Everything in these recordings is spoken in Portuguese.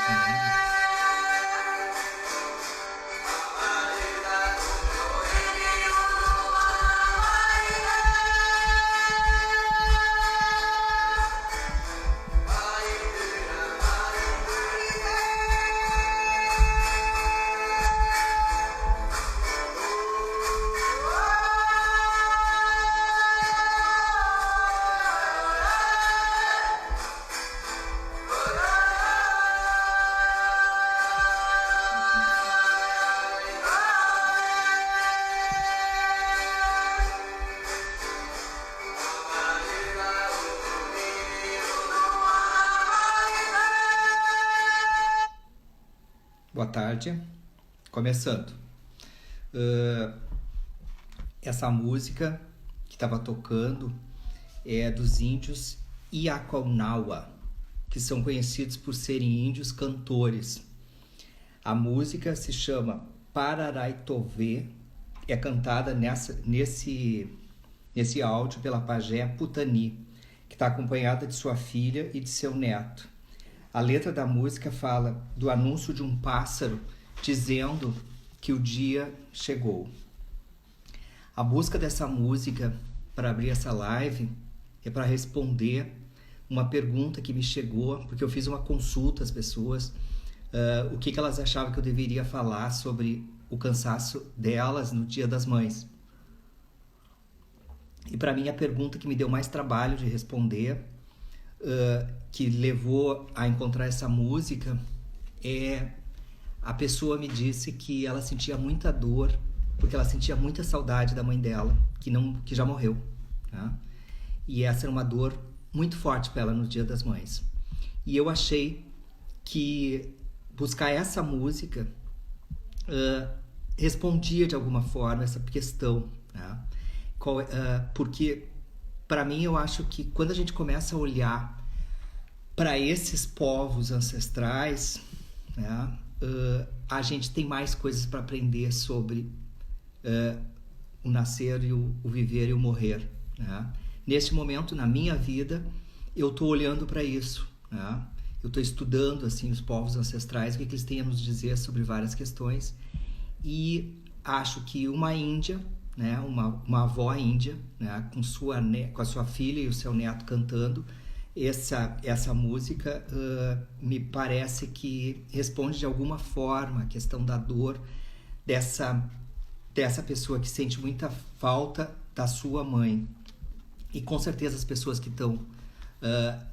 entendendo? Boa tarde. Começando. Essa música que estava tocando é dos índios Iacaunaua, que são conhecidos por serem índios cantores. A música se chama Pararaitovê, é cantada nesse áudio pela pajé Putani, que está acompanhada de sua filha e de seu neto. A letra da música fala do anúncio de um pássaro dizendo que o dia chegou. A busca dessa música para abrir essa live é para responder uma pergunta que me chegou, porque eu fiz uma consulta às pessoas, o que elas achavam que eu deveria falar sobre o cansaço delas no Dia das Mães. E para mim a pergunta que me deu mais trabalho de responder, que levou a encontrar essa música, a pessoa me disse que ela sentia muita dor, porque ela sentia muita saudade da mãe dela, que já morreu, tá? E essa era uma dor muito forte para ela no Dia das Mães. E eu achei que buscar essa música respondia de alguma forma essa questão, tá? Porque para mim eu acho que quando a gente começa a olhar para esses povos ancestrais, né, a gente tem mais coisas para aprender sobre o nascer, e o viver e o morrer, né? Neste momento, na minha vida, eu estou olhando para isso, né? Eu estou estudando assim, os povos ancestrais, o que eles têm a nos dizer sobre várias questões, e acho que uma índia, né, uma avó índia, né, com a sua filha e o seu neto cantando essa música, me parece que responde de alguma forma a questão da dor dessa pessoa que sente muita falta da sua mãe. E com certeza as pessoas que estão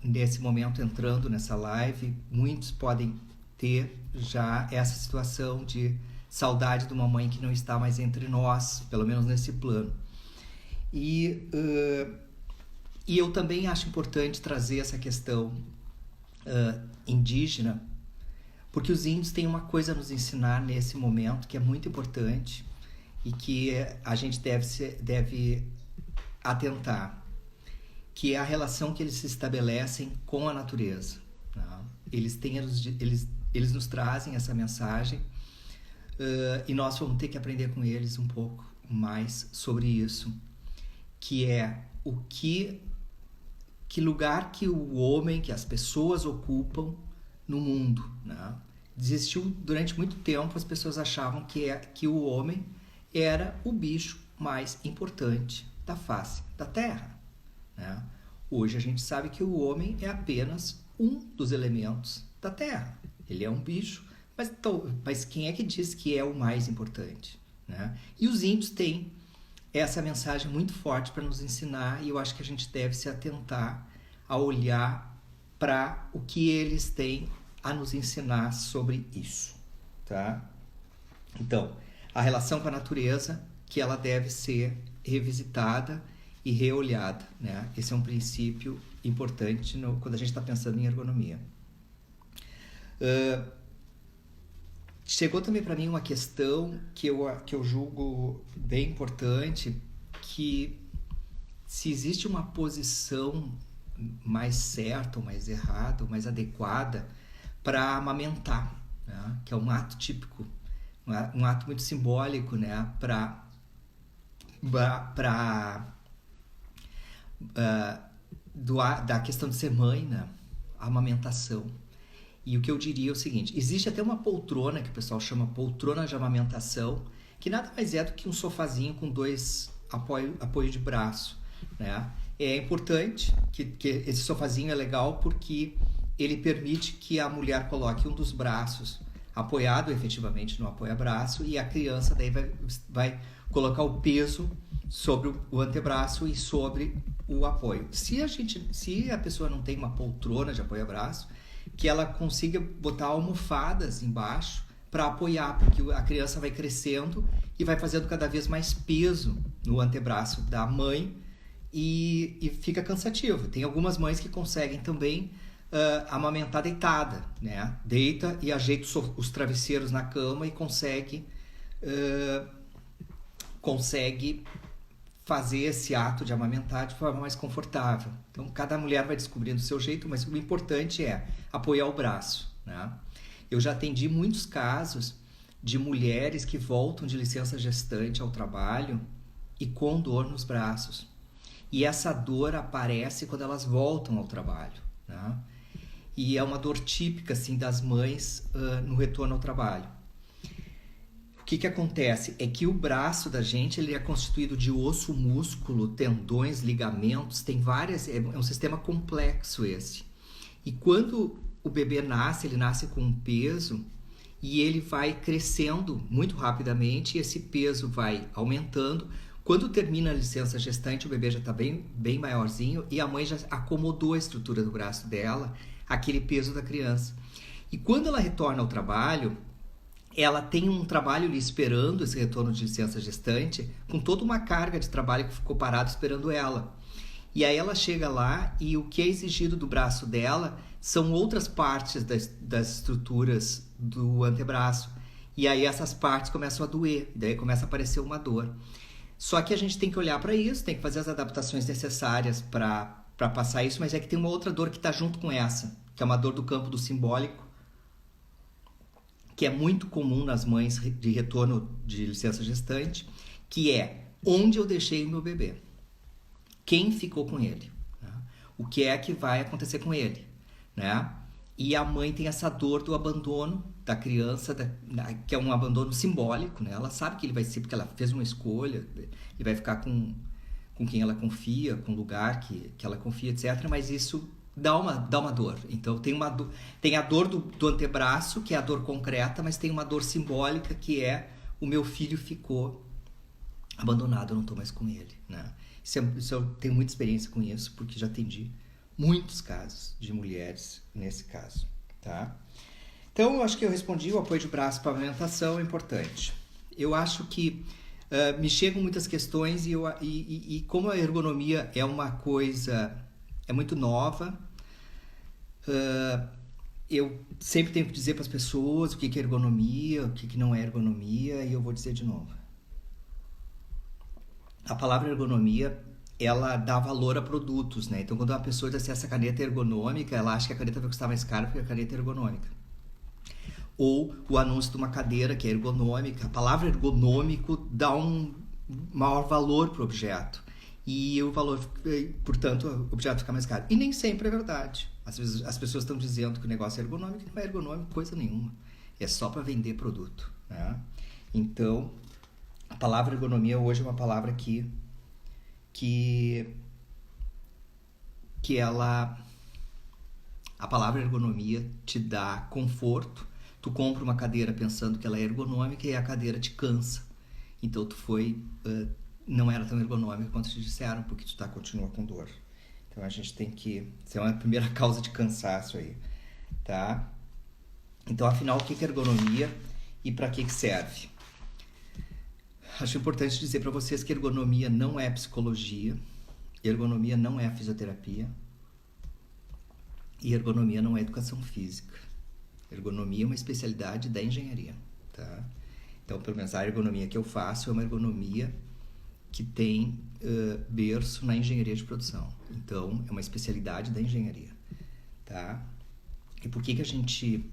nesse momento entrando nessa live, muitos podem ter já essa situação de saudade de uma mãe que não está mais entre nós, pelo menos nesse plano. E eu também acho importante trazer essa questão indígena, porque os índios têm uma coisa a nos ensinar nesse momento que é muito importante e que a gente deve atentar, que é a relação que eles se estabelecem com a natureza, tá? Eles nos trazem essa mensagem, e nós vamos ter que aprender com eles um pouco mais sobre isso, que é que lugar que o homem, que as pessoas ocupam no mundo, né? Existiu durante muito tempo, as pessoas achavam que o homem era o bicho mais importante da face da Terra, né? Hoje a gente sabe que o homem é apenas um dos elementos da Terra. Ele é um bicho, mas quem é que diz que é o mais importante, né? E os índios têm essa mensagem muito forte para nos ensinar, e eu acho que a gente deve se atentar a olhar para o que eles têm a nos ensinar sobre isso, tá? Então, a relação com a natureza, que ela deve ser revisitada e reolhada, né? Esse é um princípio importante quando a gente está pensando em ergonomia. Chegou também para mim uma questão que eu julgo bem importante, que se existe uma posição mais certa, ou mais errada, ou mais adequada para amamentar, né? Que é um ato típico, um ato muito simbólico, né? Da questão de ser mãe, né? A amamentação. E o que eu diria é o seguinte, existe até uma poltrona que o pessoal chama poltrona de amamentação, que nada mais é do que um sofazinho com dois apoio de braço, né? É importante que esse sofazinho é legal porque ele permite que a mulher coloque um dos braços apoiado efetivamente no apoia-braço e a criança daí vai colocar o peso sobre o antebraço e sobre o apoio. Se a pessoa não tem uma poltrona de apoia-braço, que ela consiga botar almofadas embaixo para apoiar, porque a criança vai crescendo e vai fazendo cada vez mais peso no antebraço da mãe e fica cansativo. Tem algumas mães que conseguem também amamentar deitada, né? Deita e ajeita os travesseiros na cama e consegue fazer esse ato de amamentar de forma mais confortável. Então, cada mulher vai descobrindo o seu jeito, mas o importante é apoiar o braço, né? Eu já atendi muitos casos de mulheres que voltam de licença gestante ao trabalho e com dor nos braços. E essa dor aparece quando elas voltam ao trabalho, né? E é uma dor típica assim, das mães no retorno ao trabalho. O que acontece? É que o braço da gente ele é constituído de osso, músculo, tendões, ligamentos, tem várias, é um sistema complexo esse. E quando o bebê nasce, ele nasce com um peso e ele vai crescendo muito rapidamente e esse peso vai aumentando. Quando termina a licença gestante, o bebê já está bem maiorzinho e a mãe já acomodou a estrutura do braço dela, aquele peso da criança. E quando ela retorna ao trabalho, ela tem um trabalho ali esperando esse retorno de licença gestante, com toda uma carga de trabalho que ficou parado esperando ela. E aí ela chega lá e o que é exigido do braço dela são outras partes das estruturas do antebraço. E aí essas partes começam a doer, daí começa a aparecer uma dor. Só que a gente tem que olhar para isso, tem que fazer as adaptações necessárias para passar isso, mas é que tem uma outra dor que está junto com essa, que é uma dor do campo do simbólico, que é muito comum nas mães de retorno de licença gestante, que é onde eu deixei o meu bebê, quem ficou com ele, né? O que é que vai acontecer com ele, né? E a mãe tem essa dor do abandono da criança, que é um abandono simbólico, né? Ela sabe que ele vai ser, porque ela fez uma escolha, e vai ficar com quem ela confia, com o lugar que ela confia, etc. Mas isso dá uma dor. Então tem a dor do antebraço, que é a dor concreta, mas tem uma dor simbólica, que é o meu filho ficou abandonado, eu não estou mais com ele, né? Eu tenho muita experiência com isso, porque já atendi muitos casos de mulheres nesse caso, tá? Então, eu acho que eu respondi. O apoio de braço para a amamentação é importante. Eu acho que me chegam muitas questões e como a ergonomia é uma coisa, é muito nova, eu sempre tenho que dizer para as pessoas o que é ergonomia, o que não é ergonomia, e eu vou dizer de novo. A palavra ergonomia, ela dá valor a produtos, né? Então, quando uma pessoa diz assim, essa caneta é ergonômica, ela acha que a caneta vai custar mais caro porque a caneta é ergonômica. Ou o anúncio de uma cadeira que é ergonômica. A palavra ergonômico dá um maior valor para o objeto. E o valor, portanto, o objeto fica mais caro. E nem sempre é verdade. Às vezes as pessoas estão dizendo que o negócio é ergonômico, não é ergonômico coisa nenhuma. É só para vender produto, né? Então, a palavra ergonomia hoje é uma palavra que ela... A palavra ergonomia te dá conforto. Tu compra uma cadeira pensando que ela é ergonômica e a cadeira te cansa. Então tu não era tão ergonômica quanto te disseram, porque tu continua com dor. Então a gente tem que... Isso é uma primeira causa de cansaço aí, tá? Então, afinal, o que é ergonomia e para que serve? Acho importante dizer para vocês que ergonomia não é psicologia, ergonomia não é fisioterapia e ergonomia não é educação física. Ergonomia é uma especialidade da engenharia, tá? Então, pelo menos a ergonomia que eu faço é uma ergonomia que tem berço na engenharia de produção. Então, é uma especialidade da engenharia, tá? E por que a gente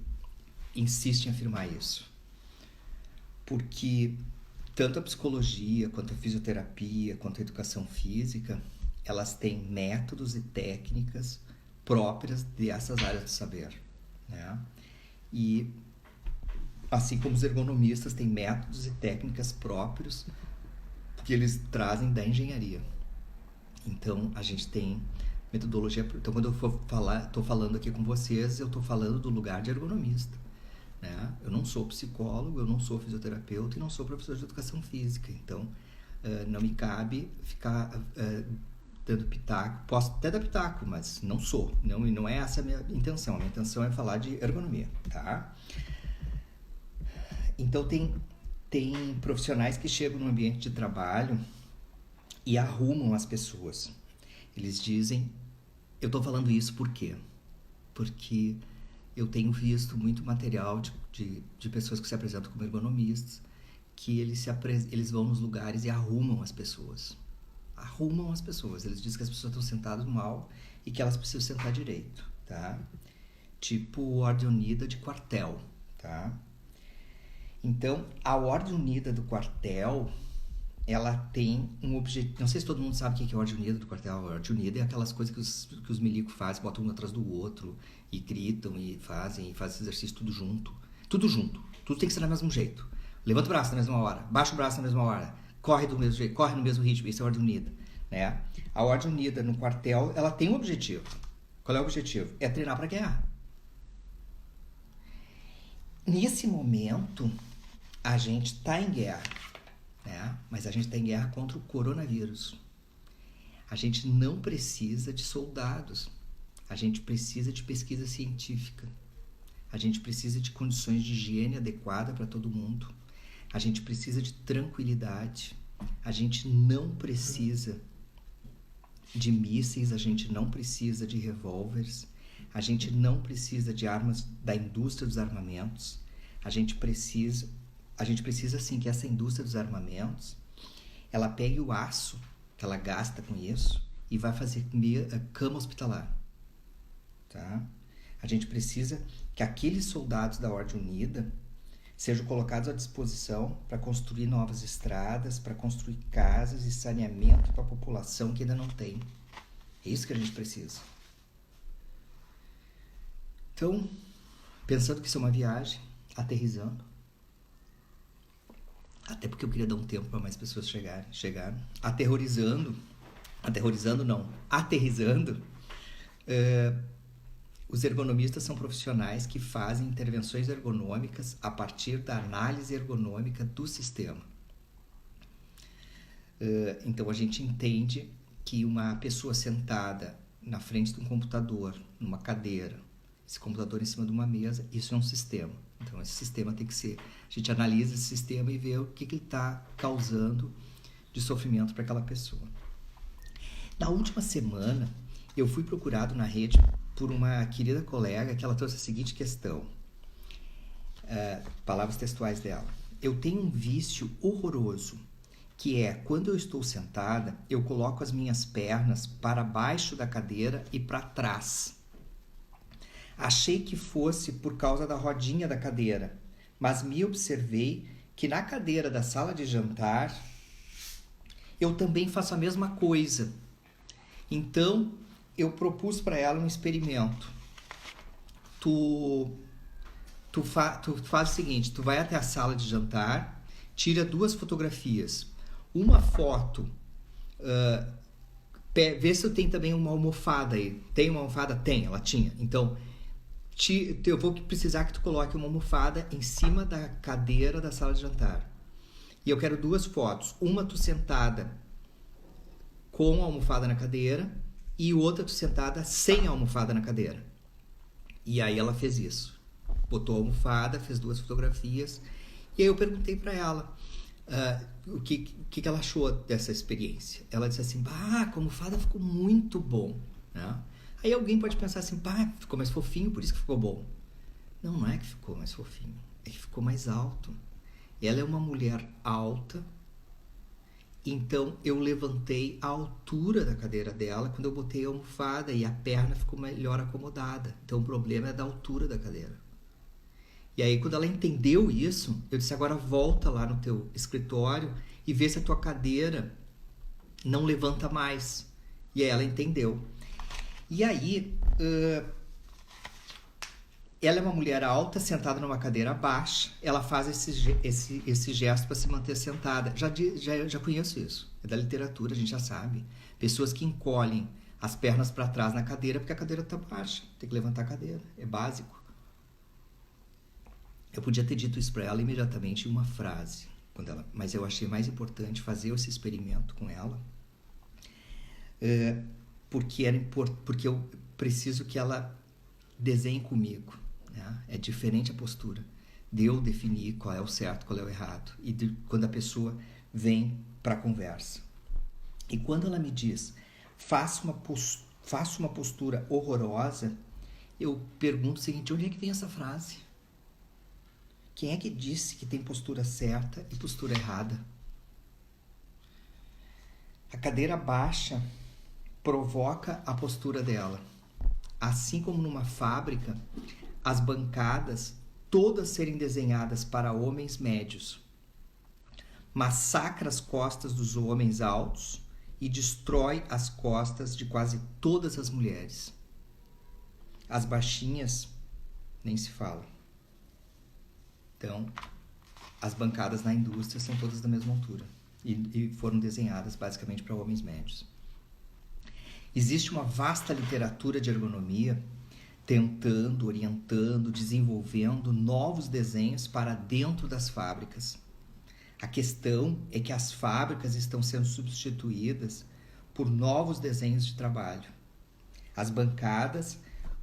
insiste em afirmar isso? Porque tanto a psicologia, quanto a fisioterapia, quanto a educação física, elas têm métodos e técnicas próprias dessas áreas do saber, né? E assim como os ergonomistas têm métodos e técnicas próprios que eles trazem da engenharia. Então, a gente tem metodologia. Então, quando eu for falar, estou falando aqui com vocês, eu estou falando do lugar de ergonomista, né? Eu não sou psicólogo, eu não sou fisioterapeuta e não sou professor de educação física. Então, não me cabe ficar dando pitaco. Posso até dar pitaco, mas não sou. Não é essa a minha intenção. A minha intenção é falar de ergonomia, tá? Então, tem profissionais que chegam no ambiente de trabalho e arrumam as pessoas. Eles dizem... Eu estou falando isso por quê? Porque eu tenho visto muito material de pessoas que se apresentam como ergonomistas, que eles vão nos lugares e arrumam as pessoas. Arrumam as pessoas. Eles dizem que as pessoas estão sentadas mal e que elas precisam sentar direito, tá? Tipo ordem unida de quartel, tá? Então, a ordem unida do quartel, ela tem um objetivo... Não sei se todo mundo sabe o que é a ordem unida do quartel. A ordem unida é aquelas coisas que os milicos fazem, botam um atrás do outro e gritam e fazem exercício tudo junto. Tudo junto. Tudo tem que ser do mesmo jeito. Levanta o braço na mesma hora, baixa o braço na mesma hora, corre do mesmo jeito, corre no mesmo ritmo. Isso é a ordem unida, né? A ordem unida no quartel, ela tem um objetivo. Qual é o objetivo? É treinar para guerra. Nesse momento, a gente está em guerra, né? Mas a gente está em guerra contra o coronavírus. A gente não precisa de soldados. A gente precisa de pesquisa científica. A gente precisa de condições de higiene adequada para todo mundo. A gente precisa de tranquilidade. A gente não precisa de mísseis, a gente não precisa de revólveres, a gente não precisa de armas da indústria dos armamentos. A gente precisa sim que essa indústria dos armamentos ela pegue o aço que ela gasta com isso e vai fazer cama hospitalar, tá? A gente precisa que aqueles soldados da Ordem Unida sejam colocados à disposição para construir novas estradas, para construir casas e saneamento para a população que ainda não tem. É isso que a gente precisa. Então, pensando que isso é uma viagem, aterrissando, até porque eu queria dar um tempo para mais pessoas chegarem, aterrorizando, os ergonomistas são profissionais que fazem intervenções ergonômicas a partir da análise ergonômica do sistema. Então, a gente entende que uma pessoa sentada na frente de um computador, numa cadeira, esse computador em cima de uma mesa, isso é um sistema. Então, esse sistema tem que ser... A gente analisa esse sistema e vê o que ele está causando de sofrimento para aquela pessoa. Na última semana, eu fui procurado na rede por uma querida colega que ela trouxe a seguinte questão. Palavras textuais dela. Eu tenho um vício horroroso, que é, quando eu estou sentada, eu coloco as minhas pernas para baixo da cadeira e para trás. Achei que fosse por causa da rodinha da cadeira, mas me observei que na cadeira da sala de jantar, eu também faço a mesma coisa. Então, eu propus para ela um experimento. Tu faz o seguinte, tu vai até a sala de jantar, tira 2 fotografias. Uma foto, vê se eu tenho também uma almofada aí. Tem uma almofada? Tem, ela tinha. Então, eu vou precisar que tu coloque uma almofada em cima da cadeira da sala de jantar. E eu quero 2 fotos. Uma tu sentada com a almofada na cadeira e outra tu sentada sem a almofada na cadeira. E aí ela fez isso. Botou a almofada, fez 2 fotografias. E aí eu perguntei para ela o que ela achou dessa experiência. Ela disse assim, com a almofada ficou muito bom, né? Aí alguém pode pensar assim, ficou mais fofinho, por isso que ficou bom. Não é que ficou mais fofinho, é que ficou mais alto. Ela é uma mulher alta, então eu levantei a altura da cadeira dela quando eu botei a almofada e a perna ficou melhor acomodada. Então o problema é da altura da cadeira. E aí quando ela entendeu isso, eu disse, agora volta lá no teu escritório e vê se a tua cadeira não levanta mais. E aí ela entendeu. E aí, Ela é uma mulher alta, sentada numa cadeira baixa. Ela faz esse gesto para se manter sentada. Já conheço isso. É da literatura, a gente já sabe. Pessoas que encolhem as pernas para trás na cadeira porque a cadeira está baixa. Tem que levantar a cadeira. É básico. Eu podia ter dito isso para ela imediatamente em uma frase. Mas eu achei mais importante fazer esse experimento com ela. Porque eu preciso que ela desenhe comigo. Né? É diferente a postura de eu definir qual é o certo, qual é o errado, e quando a pessoa vem para a conversa. E quando ela me diz, faça uma postura horrorosa, eu pergunto o seguinte: onde é que vem essa frase? Quem é que disse que tem postura certa e postura errada? A cadeira baixa provoca a postura dela. Assim como numa fábrica, as bancadas todas serem desenhadas para homens médios, massacra as costas dos homens altos e destrói as costas de quase todas as mulheres. As baixinhas nem se fala. Então, as bancadas na indústria são todas da mesma altura e foram desenhadas basicamente para homens médios. Existe uma vasta literatura de ergonomia tentando, orientando, desenvolvendo novos desenhos para dentro das fábricas. A questão é que as fábricas estão sendo substituídas por novos desenhos de trabalho. As bancadas,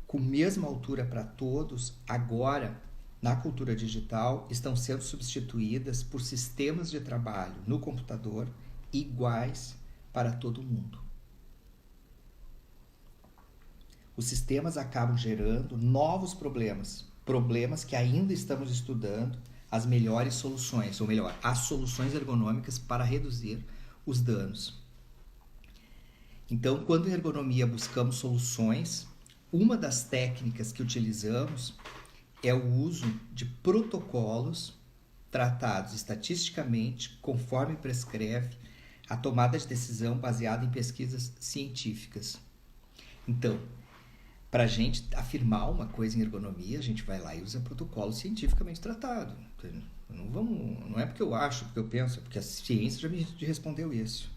com mesma altura para todos, agora, na cultura digital, estão sendo substituídas por sistemas de trabalho no computador iguais para todo mundo. Os sistemas acabam gerando novos problemas que ainda estamos estudando as melhores soluções, ou melhor, as soluções ergonômicas para reduzir os danos. Então, quando em ergonomia buscamos soluções, uma das técnicas que utilizamos é o uso de protocolos tratados estatisticamente, conforme prescreve a tomada de decisão baseada em pesquisas científicas. Então, para a gente afirmar uma coisa em ergonomia, a gente vai lá e usa protocolo cientificamente tratado. Não é porque eu acho, porque eu penso, é porque a ciência já me respondeu isso.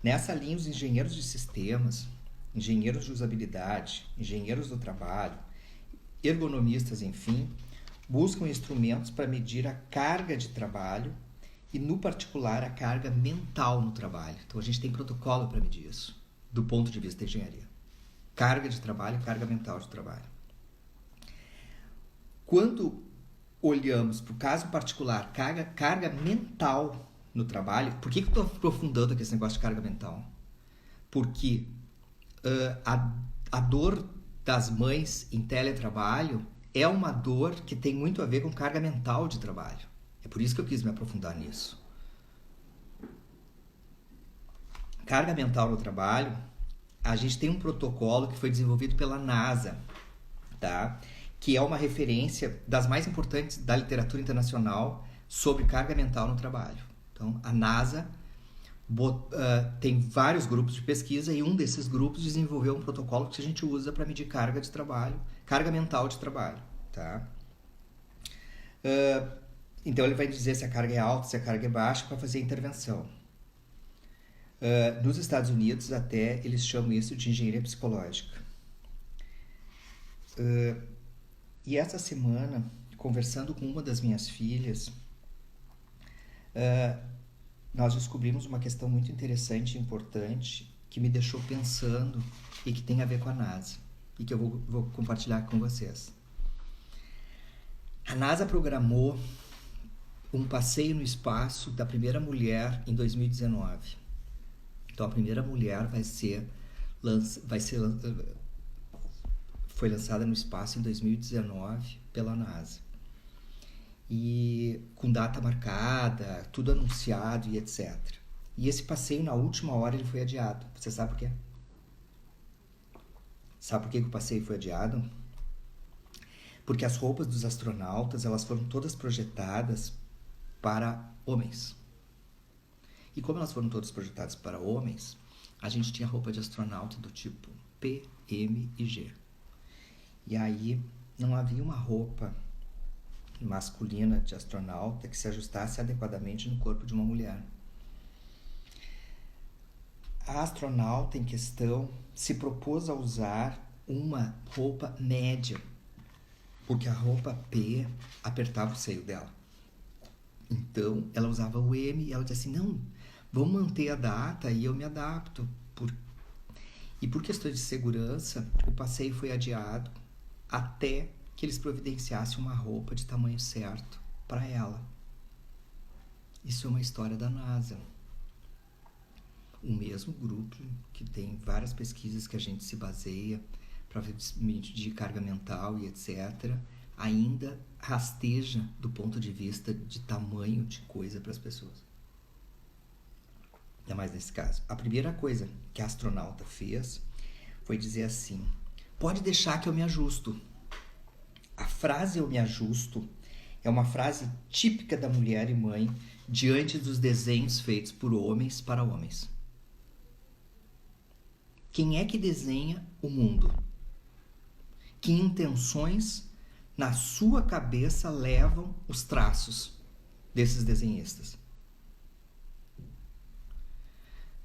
Nessa linha, os engenheiros de sistemas, engenheiros de usabilidade, engenheiros do trabalho, ergonomistas, enfim, buscam instrumentos para medir a carga de trabalho e, no particular, a carga mental no trabalho. Então, a gente tem protocolo para medir isso, do ponto de vista da engenharia. Carga de trabalho e carga mental de trabalho. Quando olhamos para o caso particular, carga mental no trabalho, por que eu estou aprofundando aqui esse negócio de carga mental? Porque a dor das mães em teletrabalho é uma dor que tem muito a ver com carga mental de trabalho. É por isso que eu quis me aprofundar nisso. Carga mental no trabalho, a gente tem um protocolo que foi desenvolvido pela NASA, tá? Que é uma referência das mais importantes da literatura internacional sobre carga mental no trabalho. Então, a NASA tem vários grupos de pesquisa e um desses grupos desenvolveu um protocolo que a gente usa para medir carga de trabalho, carga mental de trabalho, tá? Então, ele vai dizer se a carga é alta, se a carga é baixa, para fazer a intervenção. Nos Estados Unidos, até, eles chamam isso de engenharia psicológica. E essa semana, conversando com uma das minhas filhas, nós descobrimos uma questão muito interessante e importante que me deixou pensando e que tem a ver com a NASA e que eu vou compartilhar com vocês. A NASA programou um passeio no espaço da primeira mulher em 2019. Então, a primeira mulher foi lançada no espaço em 2019 pela NASA. E com data marcada, tudo anunciado e etc. E esse passeio, na última hora, ele foi adiado. Você sabe por quê? Sabe por que o passeio foi adiado? Porque as roupas dos astronautas, elas foram todas projetadas para homens. E como elas foram todas projetadas para homens, a gente tinha roupa de astronauta do tipo P, M e G. E aí não havia uma roupa masculina de astronauta que se ajustasse adequadamente no corpo de uma mulher. A astronauta em questão se propôs a usar uma roupa média, porque a roupa P apertava o seio dela. Então, ela usava o M e ela disse assim, não, vamos manter a data e eu me adapto. E por questões de segurança, o passeio foi adiado até que eles providenciassem uma roupa de tamanho certo para ela. Isso é uma história da NASA. O mesmo grupo que tem várias pesquisas que a gente se baseia para medir carga mental e etc., ainda rasteja do ponto de vista de tamanho de coisa para as pessoas. Ainda mais nesse caso. A primeira coisa que a astronauta fez foi dizer assim, pode deixar que eu me ajusto. A frase eu me ajusto é uma frase típica da mulher e mãe diante dos desenhos feitos por homens para homens. Quem é que desenha o mundo? Que intenções na sua cabeça levam os traços desses desenhistas?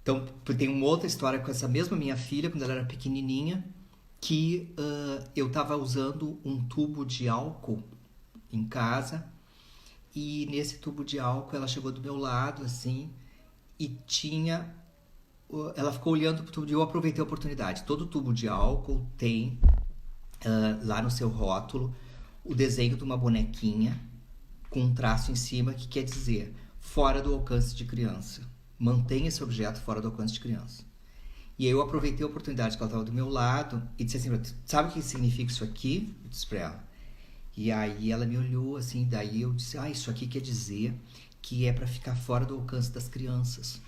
Então, tem uma outra história com essa mesma minha filha, quando ela era pequenininha, que eu estava usando um tubo de álcool em casa e nesse tubo de álcool ela chegou do meu lado, assim, e tinha... Ela ficou olhando para o tubo e eu aproveitei a oportunidade. Todo tubo de álcool tem lá no seu rótulo o desenho de uma bonequinha com um traço em cima que quer dizer fora do alcance de criança. Mantenha esse objeto fora do alcance de criança. E aí eu aproveitei a oportunidade que ela estava do meu lado e disse assim, sabe o que significa isso aqui? Eu disse para ela. E aí ela me olhou assim, daí eu disse, isso aqui quer dizer que é para ficar fora do alcance das crianças.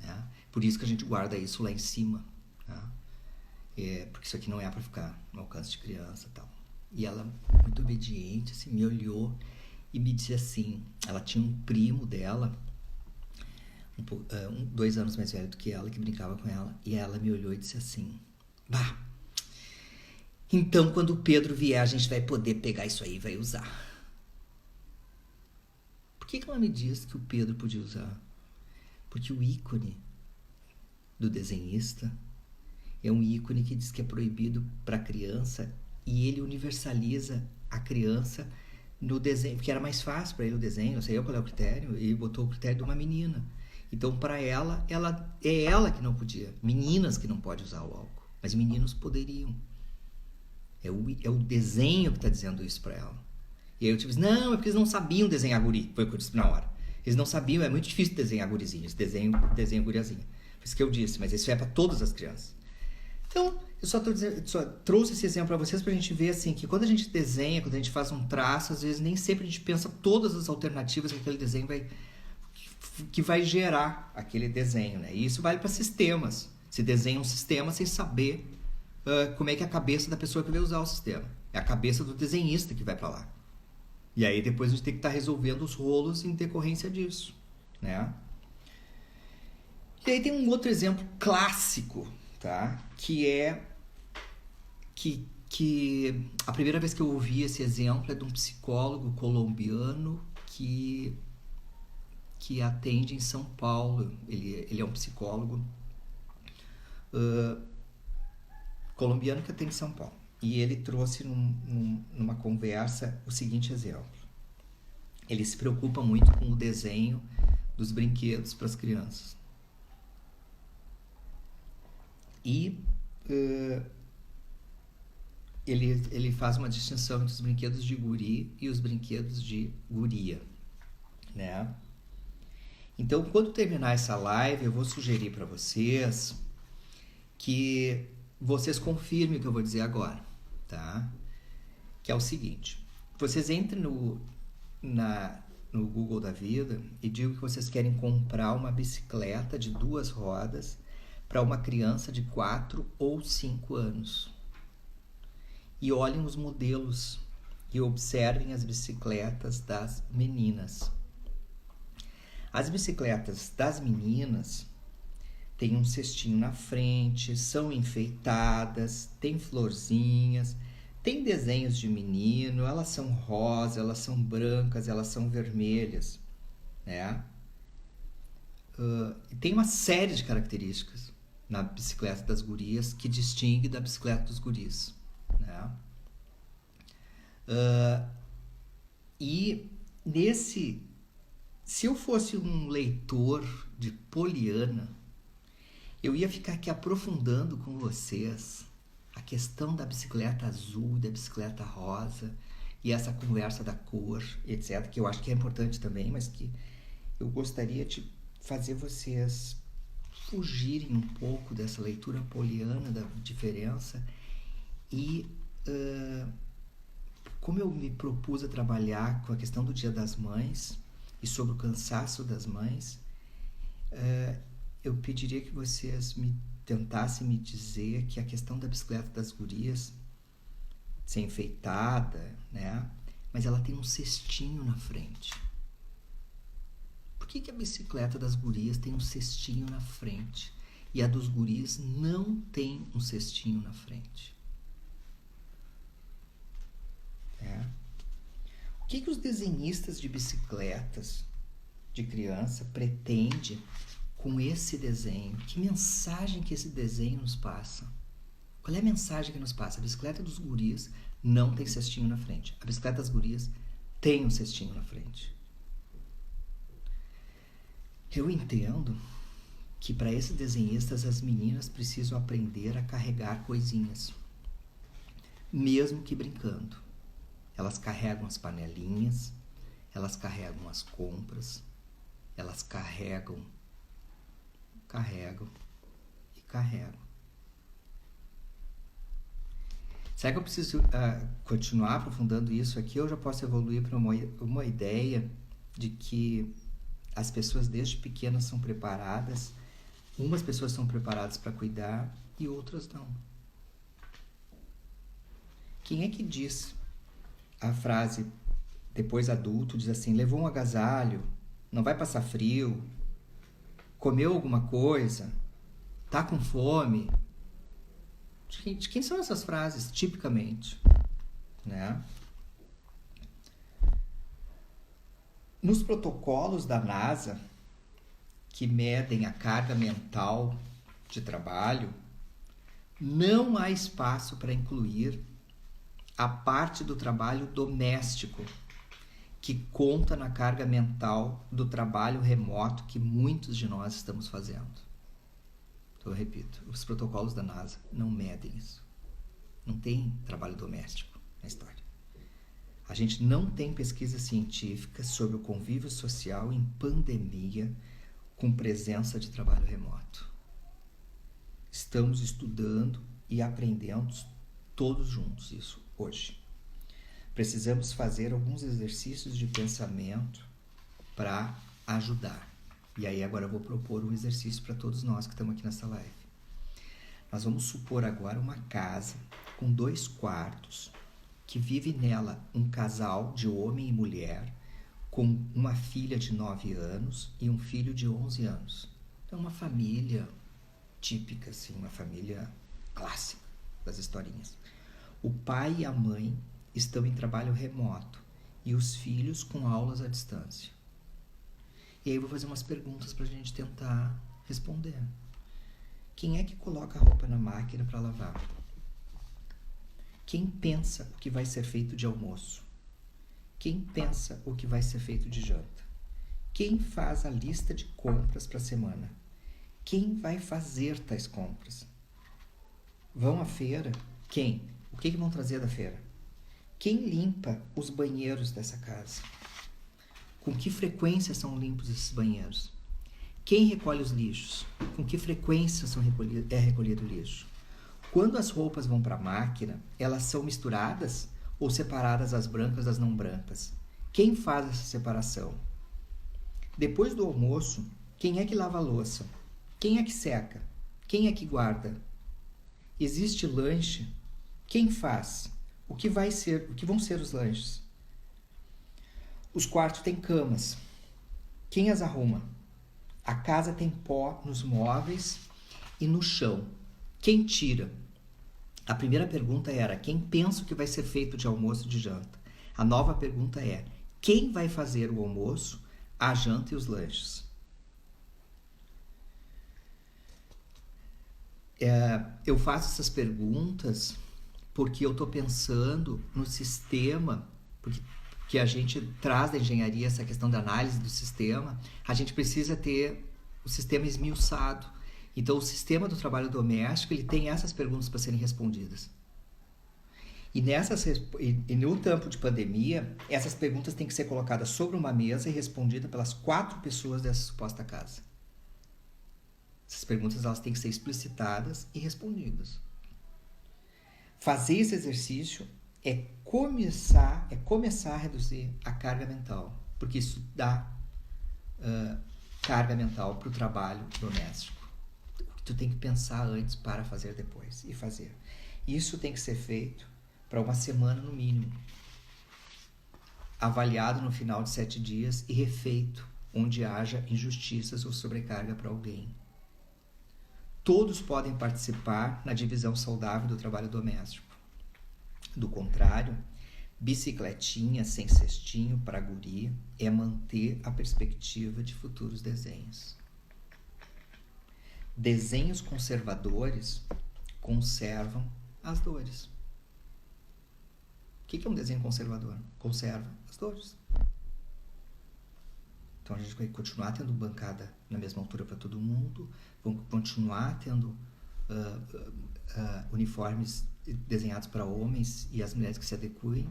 Né? Por isso que a gente guarda isso lá em cima. Né? Porque isso aqui não é para ficar no alcance de criança e tal. E ela, muito obediente, assim, me olhou e me disse assim, ela tinha um primo dela, 2 anos mais velho do que ela, que brincava com ela, e ela me olhou e disse assim, bah, então quando o Pedro vier a gente vai poder pegar isso aí e vai usar. Por que ela me disse que o Pedro podia usar? Porque o ícone do desenhista é um ícone que diz que é proibido para criança e ele universaliza a criança no desenho, porque era mais fácil para ele o desenho, não sei eu qual é o critério, e botou o critério de uma menina. Então, para ela é ela que não podia. Meninas que não podem usar o álcool, mas meninos poderiam. É o desenho que está dizendo isso para ela. E aí eu disse, não, é porque eles não sabiam desenhar guri. Foi o que eu disse na hora. Eles não sabiam, é muito difícil desenhar gurizinho. Eles desenham guriazinha. Foi isso que eu disse, mas isso é para todas as crianças. Então, eu só trouxe esse exemplo para vocês para a gente ver assim, que quando a gente desenha, quando a gente faz um traço, às vezes nem sempre a gente pensa todas as alternativas que aquele desenho vai gerar aquele desenho, né? E isso vale para sistemas. Se desenha um sistema sem saber como é que é a cabeça da pessoa que vai usar o sistema. É a cabeça do desenhista que vai para lá. E aí depois a gente tem que estar resolvendo os rolos em decorrência disso, né? E aí tem um outro exemplo clássico, tá? Que é que a primeira vez que eu ouvi esse exemplo é de um psicólogo colombiano que atende em São Paulo. Ele é um psicólogo colombiano que atende em São Paulo. E ele trouxe numa conversa o seguinte exemplo. Ele se preocupa muito com o desenho dos brinquedos para as crianças. E ele faz uma distinção entre os brinquedos de guri e os brinquedos de guria, né? Então, quando terminar essa live, eu vou sugerir para vocês que vocês confirmem o que eu vou dizer agora, tá? Que é o seguinte, vocês entrem no Google da vida e digam que vocês querem comprar uma bicicleta de 2 rodas para uma criança de 4 ou 5 anos. E olhem os modelos e observem as bicicletas das meninas. As bicicletas das meninas têm um cestinho na frente, são enfeitadas, tem florzinhas, Tem desenhos de menino, elas são rosa, elas são brancas, elas são vermelhas, né? E tem uma série de características na bicicleta das gurias que distingue da bicicleta dos guris, né? E se eu fosse um leitor de Poliana, eu ia ficar aqui aprofundando com vocês a questão da bicicleta azul e da bicicleta rosa e essa conversa da cor, etc., que eu acho que é importante também, mas que eu gostaria de fazer vocês fugirem um pouco dessa leitura poliana da diferença e como eu me propus a trabalhar com a questão do Dia das Mães e sobre o cansaço das mães, eu pediria que vocês tentassem me dizer que a questão da bicicleta das gurias ser enfeitada, né? Mas ela tem um cestinho na frente. Por que a bicicleta das gurias tem um cestinho na frente e a dos guris não tem um cestinho na frente? O que os desenhistas de bicicletas de criança pretendem com esse desenho? Que mensagem que esse desenho nos passa? Qual é a mensagem que nos passa? A bicicleta dos guris não tem cestinho na frente. A bicicleta das gurias tem um cestinho na frente. Eu entendo que para esses desenhistas as meninas precisam aprender a carregar coisinhas, mesmo que brincando. Elas carregam as panelinhas, elas carregam as compras, elas carregam e carregam. Será que eu preciso continuar aprofundando isso aqui ou já posso evoluir para uma ideia de que as pessoas desde pequenas são preparadas, umas pessoas são preparadas para cuidar e outras não? Quem é que diz a frase, depois adulto, diz assim, levou um agasalho, não vai passar frio, comeu alguma coisa, tá com fome? De quem são essas frases, tipicamente? Né? Nos protocolos da NASA, que medem a carga mental de trabalho, não há espaço para incluir a parte do trabalho doméstico, que conta na carga mental do trabalho remoto que muitos de nós estamos fazendo. Então, eu repito, os protocolos da NASA não medem isso. Não tem trabalho doméstico na história. A gente não tem pesquisa científica sobre o convívio social em pandemia com presença de trabalho remoto. Estamos estudando e aprendendo todos juntos isso hoje. Precisamos fazer alguns exercícios de pensamento para ajudar. E aí agora eu vou propor um exercício para todos nós que estamos aqui nessa live. Nós vamos supor agora uma casa com 2 quartos, que vive nela um casal de homem e mulher, com uma filha de 9 anos e um filho de 11 anos. Então uma família típica, assim, uma família clássica das historinhas. O pai e a mãe estão em trabalho remoto e os filhos com aulas à distância. E aí eu vou fazer umas perguntas para a gente tentar responder. Quem é que coloca a roupa na máquina para lavar? Quem pensa o que vai ser feito de almoço? Quem pensa o que vai ser feito de janta? Quem faz a lista de compras para a semana? Quem vai fazer tais compras? Vão à feira? Quem? O que vão trazer da feira? Quem limpa os banheiros dessa casa? Com que frequência são limpos esses banheiros? Quem recolhe os lixos? Com que frequência é recolhido o lixo? Quando as roupas vão para a máquina, elas são misturadas ou separadas as brancas das não brancas? Quem faz essa separação? Depois do almoço, quem é que lava a louça? Quem é que seca? Quem é que guarda? Existe lanche? Quem faz? O que vão ser os lanches? Os quartos têm camas. Quem as arruma? A casa tem pó nos móveis e no chão. Quem tira? A primeira pergunta era: quem pensa que vai ser feito de almoço e de janta? A nova pergunta é: quem vai fazer o almoço, a janta e os lanches? Eu faço essas perguntas porque eu estou pensando no sistema, porque que a gente traz da engenharia essa questão da análise do sistema, a gente precisa ter o sistema esmiuçado. Então, o sistema do trabalho doméstico, ele tem essas perguntas para serem respondidas. E no tempo de pandemia, essas perguntas têm que ser colocadas sobre uma mesa e respondidas pelas 4 pessoas dessa suposta casa. Essas perguntas elas têm que ser explicitadas e respondidas. Fazer esse exercício é começar a reduzir a carga mental, porque isso dá carga mental para o trabalho doméstico. Tu tem que pensar antes para fazer depois e fazer. Isso tem que ser feito para uma semana no mínimo, avaliado no final de 7 dias e refeito onde haja injustiças ou sobrecarga para alguém. Todos podem participar na divisão saudável do trabalho doméstico. Do contrário, bicicletinha sem cestinho para guri é manter a perspectiva de futuros desenhos. Desenhos conservadores conservam as dores. O que é um desenho conservador? Conserva as dores. Então a gente vai continuar tendo bancada na mesma altura para todo mundo, vamos continuar tendo uniformes desenhados para homens e as mulheres que se adequem.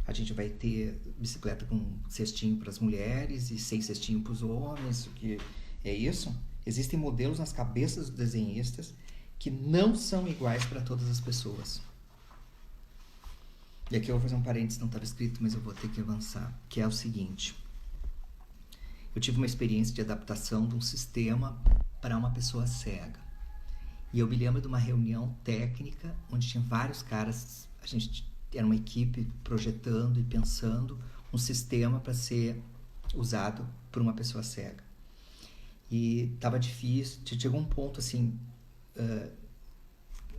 A gente vai ter bicicleta com cestinho para as mulheres e sem cestinho para os homens. Que é isso? Existem modelos nas cabeças dos desenhistas que não são iguais para todas as pessoas. E aqui eu vou fazer um parênteses, não estava escrito, mas eu vou ter que avançar, que é o seguinte. Eu tive uma experiência de adaptação de um sistema para uma pessoa cega. E eu me lembro de uma reunião técnica onde tinha vários caras, a gente era uma equipe projetando e pensando um sistema para ser usado por uma pessoa cega. E estava difícil, chegou um ponto assim,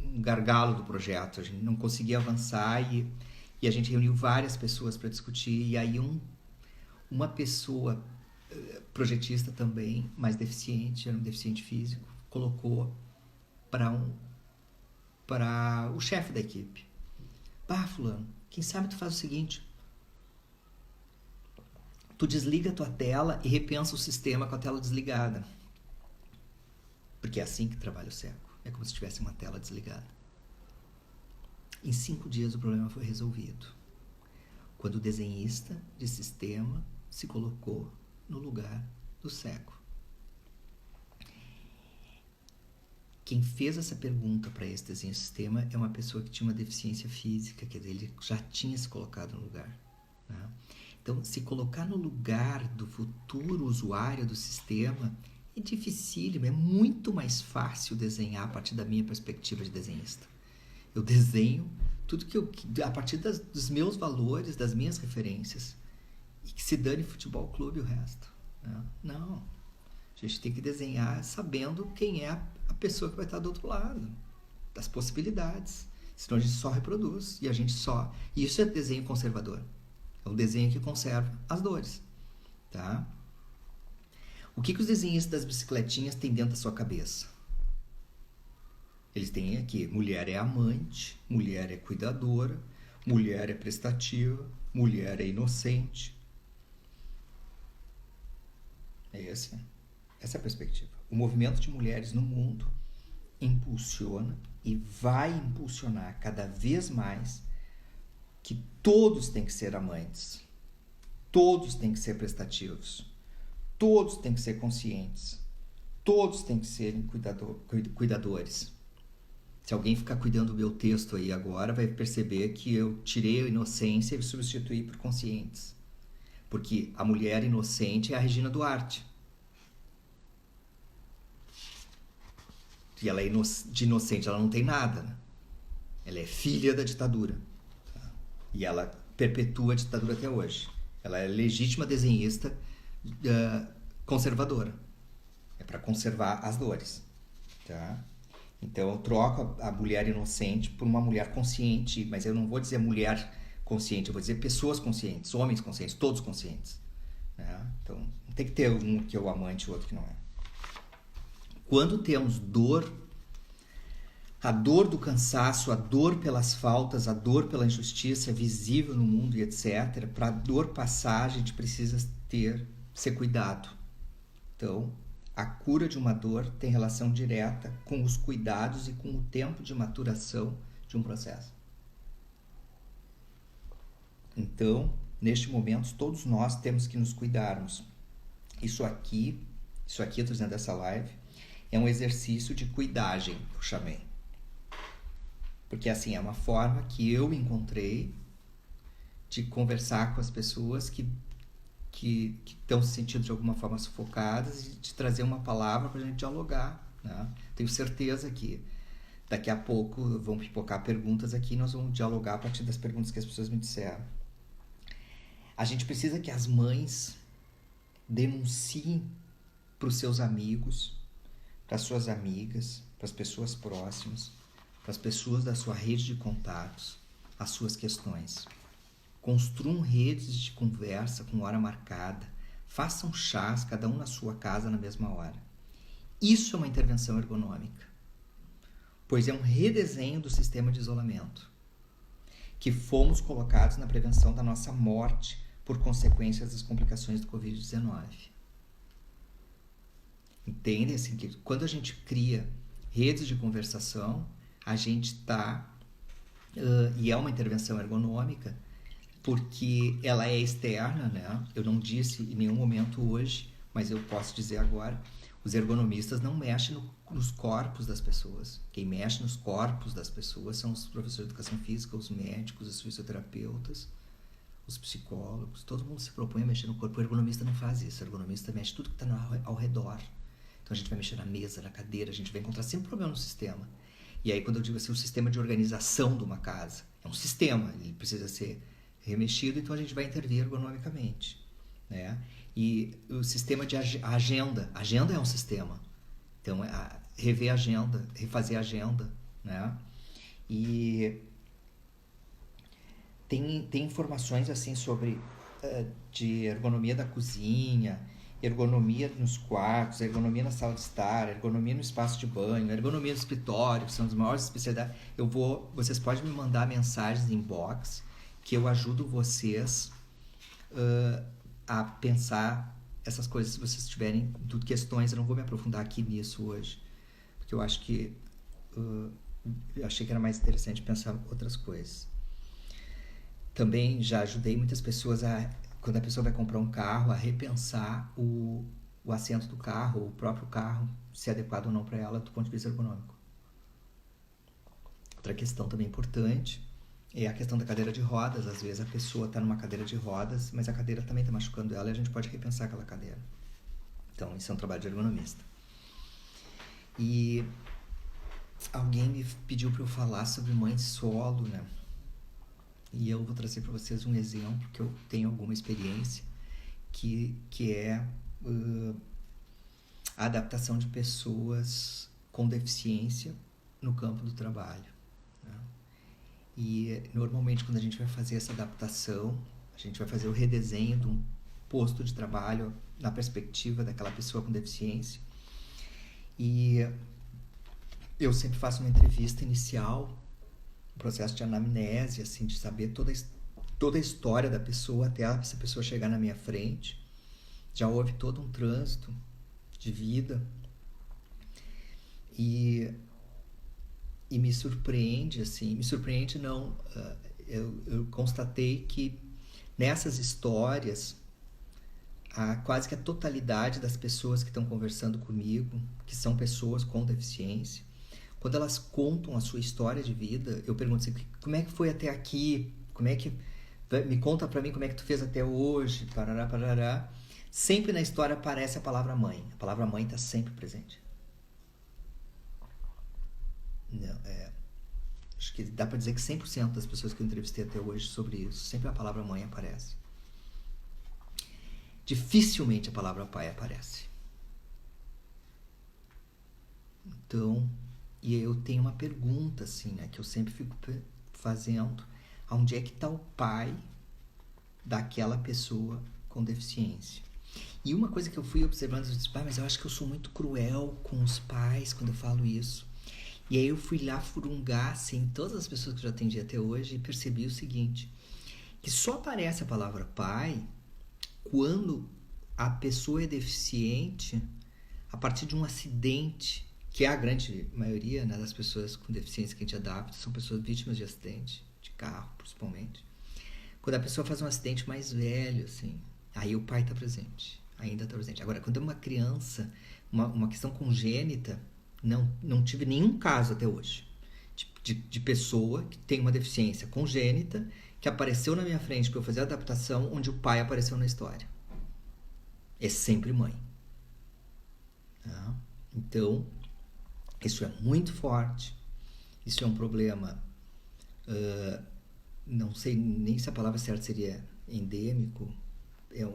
um gargalo do projeto, a gente não conseguia avançar e a gente reuniu várias pessoas para discutir, e aí uma pessoa projetista também, mais deficiente, era um deficiente físico, colocou para o chefe da equipe: fulano, quem sabe tu faz o seguinte, tu desliga a tua tela e repensa o sistema com a tela desligada, porque é assim que trabalha o cego, é como se tivesse uma tela desligada. Em 5 dias o problema foi resolvido, quando o desenhista de sistema se colocou no lugar do cego. Quem fez essa pergunta para esse desenho sistema é uma pessoa que tinha uma deficiência física, quer dizer, ele já tinha se colocado no lugar, né? Então, se colocar no lugar do futuro usuário do sistema é dificílimo, é muito mais fácil desenhar a partir da minha perspectiva de desenhista. Eu desenho tudo a partir dos meus valores, das minhas referências, e que se dane futebol clube o resto, né? Não. A gente tem que desenhar sabendo quem é a pessoa que vai estar do outro lado, das possibilidades. Senão a gente só reproduz e isso é desenho conservador. É um desenho que conserva as dores, tá? O que os desenhistas das bicicletinhas têm dentro da sua cabeça? Eles têm aqui: mulher é amante, mulher é cuidadora, mulher é prestativa, mulher é inocente. Essa é a perspectiva. O movimento de mulheres no mundo impulsiona e vai impulsionar cada vez mais que todos têm que ser amantes, todos têm que ser prestativos, todos têm que ser conscientes, todos têm que serem cuidadores. Se alguém ficar cuidando do meu texto aí agora, vai perceber que eu tirei a inocência e substituí por conscientes. Porque a mulher inocente é a Regina Duarte. E ela é de inocente, ela não tem nada, né? Ela é filha da ditadura. Tá? E ela perpetua a ditadura até hoje. Ela é legítima desenhista conservadora. É para conservar as dores. Tá? Então eu troco a mulher inocente por uma mulher consciente, mas eu não vou dizer mulher consciente, eu vou dizer pessoas conscientes, homens conscientes, todos conscientes. Né? Então não tem que ter um que é o amante e o outro que não é. Quando temos dor, a dor do cansaço, a dor pelas faltas, a dor pela injustiça visível no mundo e etc., para a dor passar, a gente precisa ser cuidado. Então, a cura de uma dor tem relação direta com os cuidados e com o tempo de maturação de um processo. Então, neste momento, todos nós temos que nos cuidarmos. Isso aqui, eu estou dizendo dessa live, é um exercício de cuidagem, eu chamei. Porque assim, é uma forma que eu encontrei de conversar com as pessoas que estão se sentindo de alguma forma sufocadas e de trazer uma palavra para a gente dialogar. Né? Tenho certeza que daqui a pouco vão pipocar perguntas aqui e nós vamos dialogar a partir das perguntas que as pessoas me disseram. A gente precisa que as mães denunciem para os seus amigos, para as suas amigas, para as pessoas próximas, para as pessoas da sua rede de contatos, as suas questões. Construam redes de conversa com hora marcada. Façam chás, cada um na sua casa, na mesma hora. Isso é uma intervenção ergonômica, pois é um redesenho do sistema de isolamento, que fomos colocados na prevenção da nossa morte por consequências das complicações do Covid-19. Entendem? Assim, que quando a gente cria redes de conversação, a gente está, e é uma intervenção ergonômica, porque ela é externa, né? Eu não disse em nenhum momento hoje, mas eu posso dizer agora, os ergonomistas não mexem nos corpos das pessoas. Quem mexe nos corpos das pessoas são os professores de educação física, os médicos, os fisioterapeutas, os psicólogos. Todo mundo se propõe a mexer no corpo. O ergonomista não faz isso. O ergonomista mexe tudo que está ao redor. Então a gente vai mexer na mesa, na cadeira, a gente vai encontrar sempre problema no sistema. E aí quando eu digo assim, o sistema de organização de uma casa, é um sistema, ele precisa ser remexido, então a gente vai intervir ergonomicamente, né? E o sistema de agenda é um sistema, então rever a agenda, refazer a agenda, né? E tem informações assim sobre de ergonomia da cozinha, ergonomia nos quartos, ergonomia na sala de estar, ergonomia no espaço de banho, ergonomia no escritório, que são as maiores especialidades. Vocês podem me mandar mensagens em inbox que eu ajudo vocês a pensar essas coisas, se vocês tiverem questões. Eu não vou me aprofundar aqui nisso hoje, porque eu acho que eu achei que era mais interessante pensar outras coisas. Também já ajudei muitas pessoas quando a pessoa vai comprar um carro, a repensar o assento do carro, o próprio carro, se é adequado ou não para ela do ponto de vista ergonômico. Outra questão também importante é a questão da cadeira de rodas. Às vezes a pessoa está numa cadeira de rodas, mas a cadeira também está machucando ela e a gente pode repensar aquela cadeira. Então, isso é um trabalho de ergonomista. E alguém me pediu para eu falar sobre mãe solo, né? E eu vou trazer para vocês um exemplo que eu tenho alguma experiência, que é a adaptação de pessoas com deficiência no campo do trabalho. Né? E normalmente quando a gente vai fazer essa adaptação, a gente vai fazer o redesenho de um posto de trabalho na perspectiva daquela pessoa com deficiência. E eu sempre faço uma entrevista inicial, um processo de anamnese, assim, de saber toda a história da pessoa até essa pessoa chegar na minha frente. Já houve todo um trânsito de vida e me surpreende, assim, não, eu constatei que nessas histórias quase que a totalidade das pessoas que estão conversando comigo, que são pessoas com deficiência, quando elas contam a sua história de vida, eu pergunto assim, como é que foi até aqui? Me conta pra mim como é que tu fez até hoje, parará, parará. Sempre na história aparece a palavra mãe. A palavra mãe está sempre presente. Não, acho que dá pra dizer que 100% das pessoas que eu entrevistei até hoje sobre isso, sempre a palavra mãe aparece. Dificilmente a palavra pai aparece. Então, E eu tenho uma pergunta, assim, né, que eu sempre fico fazendo. Onde é que está o pai daquela pessoa com deficiência? E uma coisa que eu fui observando, eu disse, mas eu acho que eu sou muito cruel com os pais quando eu falo isso. E aí eu fui lá furungar, assim, todas as pessoas que eu já atendi até hoje e percebi o seguinte, que só aparece a palavra pai quando a pessoa é deficiente a partir de um acidente, que é a grande maioria, né, das pessoas com deficiência que a gente adapta, são pessoas vítimas de acidente, de carro principalmente. Quando a pessoa faz um acidente mais velho, assim, aí o pai está presente, ainda está presente. Agora, quando é uma criança, uma questão congênita, não tive nenhum caso até hoje de pessoa que tem uma deficiência congênita que apareceu na minha frente para eu fazer a adaptação onde o pai apareceu na história. É sempre mãe. Tá? Então, isso é muito forte. Isso é um problema, não sei nem se a palavra certa seria endêmico. É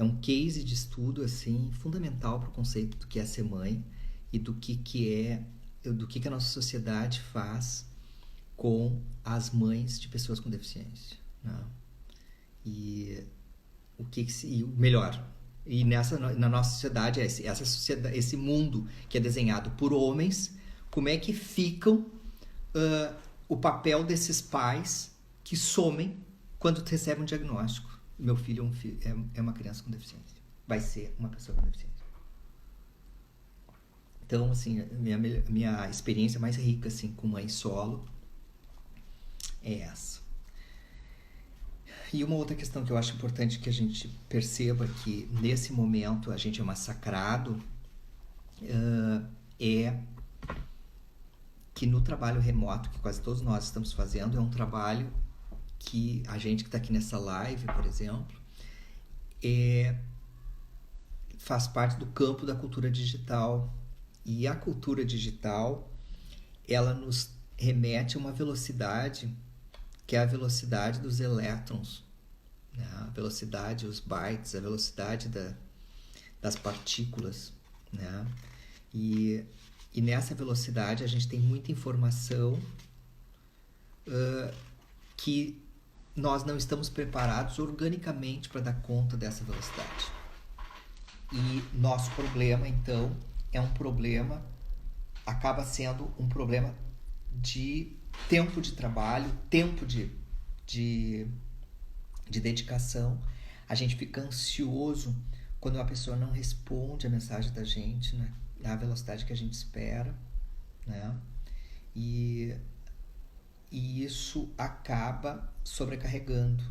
um case de estudo assim, fundamental para o conceito do que é ser mãe e do que a nossa sociedade faz com as mães de pessoas com deficiência. Né? E melhor, e na nossa sociedade, essa sociedade, esse mundo que é desenhado por homens, como é que ficam o papel desses pais que somem quando recebem um diagnóstico? Meu filho é uma criança com deficiência, vai ser uma pessoa com deficiência. Então, assim, minha experiência mais rica assim, com mãe solo é essa. E uma outra questão que eu acho importante que a gente perceba que nesse momento a gente é massacrado é que no trabalho remoto que quase todos nós estamos fazendo, é um trabalho que a gente que está aqui nessa live, por exemplo, faz parte do campo da cultura digital. E a cultura digital, ela nos remete a uma velocidade que é a velocidade dos elétrons, né? A velocidade, os bytes, a velocidade das partículas, né? E nessa velocidade a gente tem muita informação que nós não estamos preparados organicamente para dar conta dessa velocidade. E nosso problema, então, acaba sendo um problema de tempo de trabalho, tempo de dedicação. A gente fica ansioso quando uma pessoa não responde a mensagem da gente, né, na velocidade que a gente espera, né? E isso acaba sobrecarregando.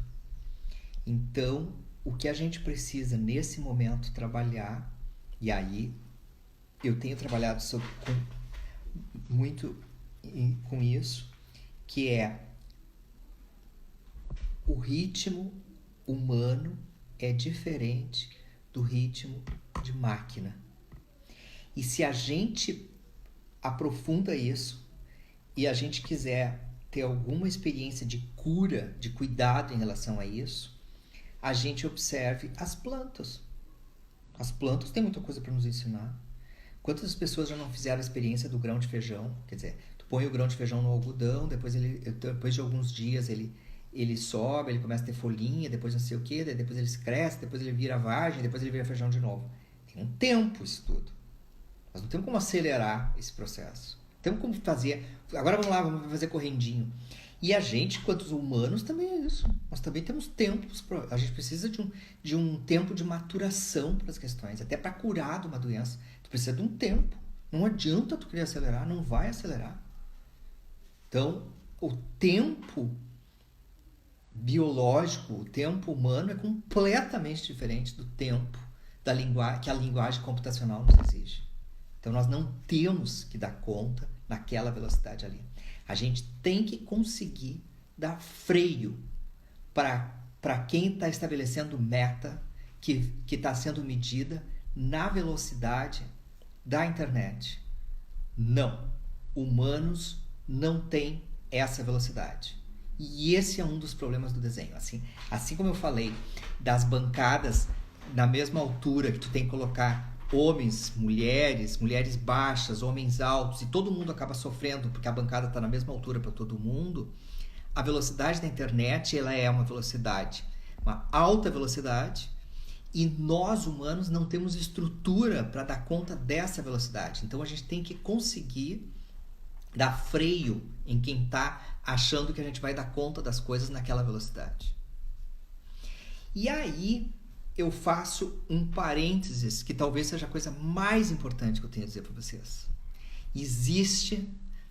Então, o que a gente precisa nesse momento trabalhar, e aí eu tenho trabalhado muito com isso, que é o ritmo humano é diferente do ritmo de máquina. E se a gente aprofunda isso e a gente quiser ter alguma experiência de cura, de cuidado em relação a isso, a gente observe as plantas. As plantas têm muita coisa para nos ensinar. Quantas pessoas já não fizeram a experiência do grão de feijão? Quer dizer, tu põe o grão de feijão no algodão, depois de alguns dias ele sobe, ele começa a ter folhinha, depois não sei o que, depois ele cresce, depois ele vira vagem, depois ele vira feijão de novo. Tem um tempo isso tudo. Nós não temos como acelerar esse processo. Temos como fazer... Agora vamos lá, vamos fazer correndinho. E a gente, quanto humanos, também é isso. Nós também temos tempos. A gente precisa de um tempo de maturação para as questões. Até para curar de uma doença. Tu precisa de um tempo. Não adianta tu querer acelerar, não vai acelerar. Então, o tempo biológico, o tempo humano é completamente diferente do tempo que a linguagem computacional nos exige. Então, nós não temos que dar conta naquela velocidade ali. A gente tem que conseguir dar freio para quem está estabelecendo meta que está sendo medida na velocidade da internet. Não. Humanos não têm essa velocidade. E esse é um dos problemas do desenho. Assim como eu falei das bancadas na mesma altura que tu tem que colocar homens, mulheres baixas, homens altos, e todo mundo acaba sofrendo porque a bancada está na mesma altura para todo mundo, a velocidade da internet ela é uma velocidade, uma alta velocidade, e nós humanos não temos estrutura para dar conta dessa velocidade. Então a gente tem que conseguir dar freio em quem está achando que a gente vai dar conta das coisas naquela velocidade. E aí eu faço um parênteses que talvez seja a coisa mais importante que eu tenho a dizer para vocês. Existe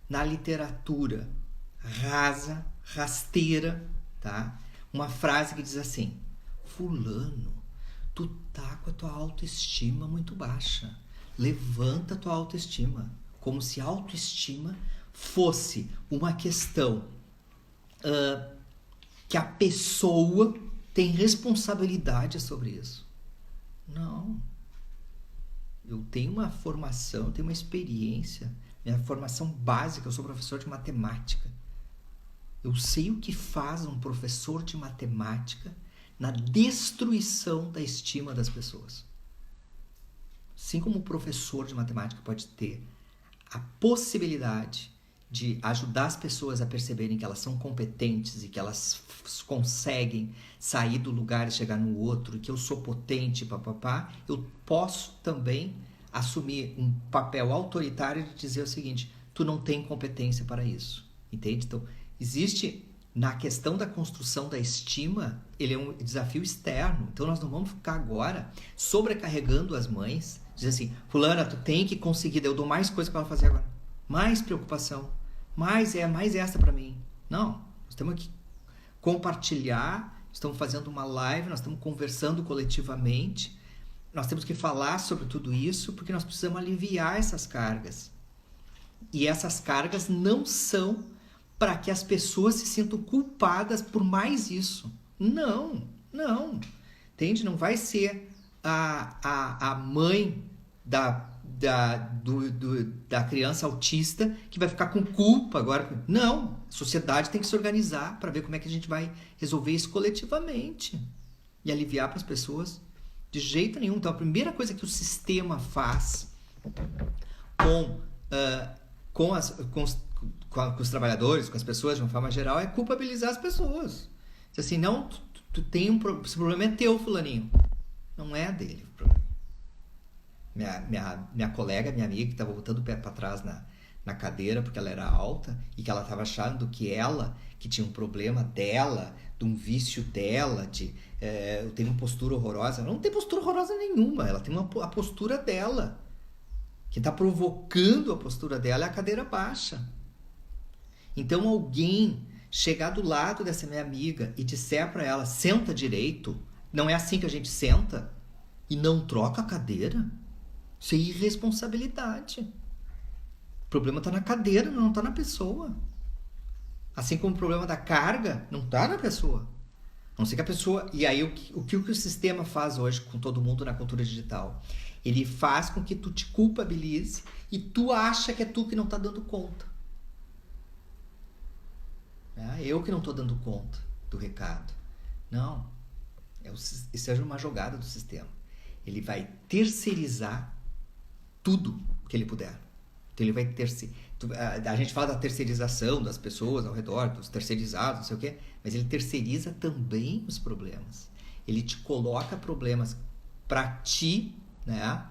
na literatura rasa, rasteira, tá? Uma frase que diz assim: fulano, tu tá com a tua autoestima muito baixa. Levanta a tua autoestima. Como se autoestima fosse uma questão que a pessoa tem responsabilidade sobre isso. Não. Eu tenho uma formação, eu tenho uma experiência. Minha formação básica, eu sou professor de matemática. Eu sei o que faz um professor de matemática na destruição da estima das pessoas. Assim como o professor de matemática pode ter a possibilidade de ajudar as pessoas a perceberem que elas são competentes e que elas conseguem sair do lugar e chegar no outro, e que eu sou potente, papapá, eu posso também assumir um papel autoritário de dizer o seguinte: tu não tem competência para isso, entende? Então, existe na questão da construção da estima, ele é um desafio externo. Então, nós não vamos ficar agora sobrecarregando as mães, dizer assim: fulana, tu tem que conseguir, eu dou mais coisa para ela fazer agora, mais preocupação, mais essa para mim. Não, nós temos que compartilhar, estamos fazendo uma live, nós estamos conversando coletivamente, nós temos que falar sobre tudo isso, porque nós precisamos aliviar essas cargas. E essas cargas não são para que as pessoas se sintam culpadas por mais isso. Não. Entende? Não vai ser a mãe da criança autista que vai ficar com culpa agora. Não. A sociedade tem que se organizar para ver como é que a gente vai resolver isso coletivamente e aliviar para as pessoas. De jeito nenhum. Então, a primeira coisa que o sistema faz com os trabalhadores, com as pessoas de uma forma geral, é culpabilizar as pessoas. Diz assim: não, tu tem esse problema é teu, fulaninho. Não é dele o problema. Minha colega, minha amiga, que estava voltando o pé para trás na cadeira porque ela era alta e que ela estava achando que tinha um problema dela, de um vício dela, eu tenho uma postura horrorosa. Ela não tem postura horrorosa nenhuma, ela tem a postura dela. Que está provocando a postura dela é a cadeira baixa. Então, alguém chegar do lado dessa minha amiga e disser para ela: senta direito, não é assim que a gente senta, e não troca a cadeira, isso é irresponsabilidade. O problema está na cadeira, não está na pessoa. Assim como o problema da carga não está na pessoa. A não ser que a pessoa... E aí, o que o sistema faz hoje com todo mundo na cultura digital? Ele faz com que tu te culpabilize e tu acha que é tu que não está dando conta. Eu que não estou dando conta do recado. Não. Isso é uma jogada do sistema. Ele vai terceirizar tudo que ele puder. Então ele vai a gente fala da terceirização das pessoas ao redor, dos terceirizados, não sei o quê, mas ele terceiriza também os problemas. Ele te coloca problemas para ti, né?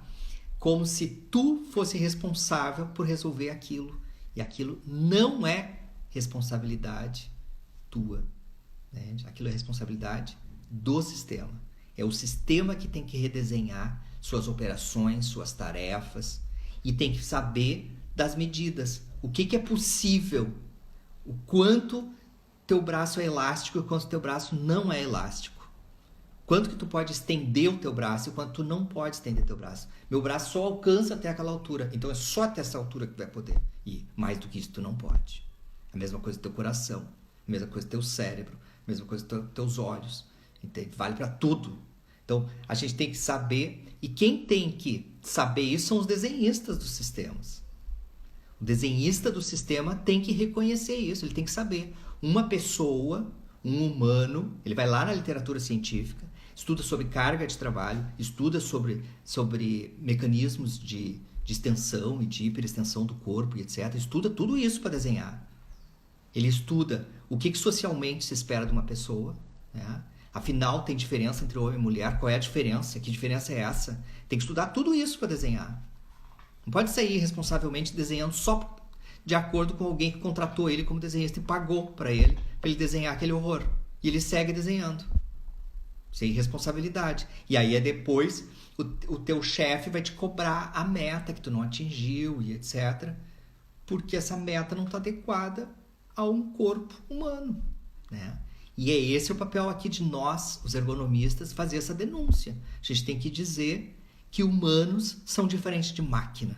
Como se tu fosse responsável por resolver aquilo. E aquilo não é responsabilidade tua, né? Aquilo é responsabilidade do sistema. É o sistema que tem que redesenhar suas operações, suas tarefas, e tem que saber das medidas. O que é possível, o quanto teu braço é elástico e o quanto teu braço não é elástico. Quanto que tu pode estender o teu braço e quanto tu não pode estender teu braço. Meu braço só alcança até aquela altura, então é só até essa altura que tu vai poder ir. Mais do que isso tu não pode. A mesma coisa do teu coração, a mesma coisa do teu cérebro, a mesma coisa dos teus olhos. Entende? Vale para tudo. Então, a gente tem que saber, e quem tem que saber isso são os desenhistas dos sistemas. O desenhista do sistema tem que reconhecer isso, ele tem que saber. Uma pessoa, um humano, ele vai lá na literatura científica, estuda sobre carga de trabalho, estuda sobre mecanismos de extensão e de hiperextensão do corpo e etc. Estuda tudo isso para desenhar. Ele estuda o que socialmente se espera de uma pessoa, né? Afinal, tem diferença entre homem e mulher? Qual é a diferença? Que diferença é essa? Tem que estudar tudo isso para desenhar. Não pode sair responsavelmente desenhando só de acordo com alguém que contratou ele como desenhista e pagou para ele desenhar aquele horror. E ele segue desenhando. Sem responsabilidade. E aí é depois o teu chefe vai te cobrar a meta que tu não atingiu e etc. Porque essa meta não está adequada a um corpo humano, né? E é esse o papel aqui de nós, os ergonomistas, fazer essa denúncia. A gente tem que dizer que humanos são diferentes de máquina.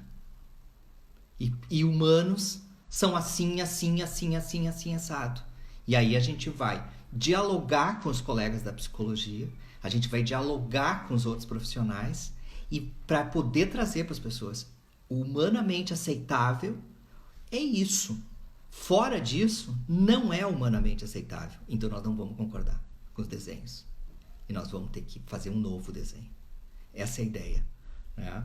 E humanos são assim, assim, assim, assim, assim, assado. E aí a gente vai dialogar com os colegas da psicologia, a gente vai dialogar com os outros profissionais e para poder trazer para as pessoas o humanamente aceitável é isso. Fora disso, não é humanamente aceitável. Então nós não vamos concordar com os desenhos. E nós vamos ter que fazer um novo desenho. Essa é a ideia, né?